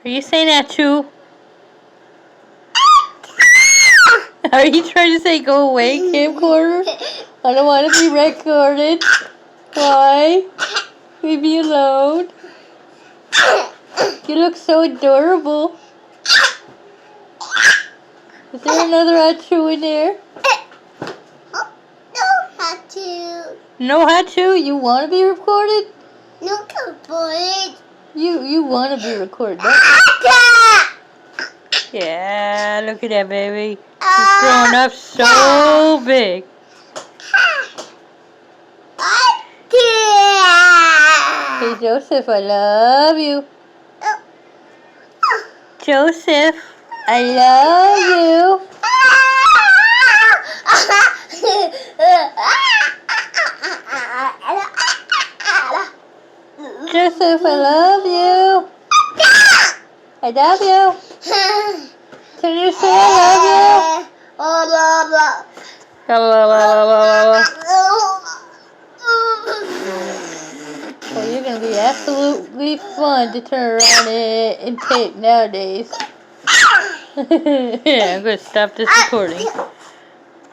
Are you saying that too? Are you trying to say go away, camcorder? I don't want to be recorded. Why? Leave me alone. You look so adorable. Is there another Hachu in there? No Hachu. No Hachu? You want to be recorded? No recorded. You want to be recorded, don't you? Yeah, look at that baby. He's growing up so big. Hey Joseph, I love you. Joseph, I love you. Joseph, I love you. I love you. Can you say I love you? Well, you're going to be absolutely fun to turn around and tape nowadays. Yeah, I'm going to stop this recording.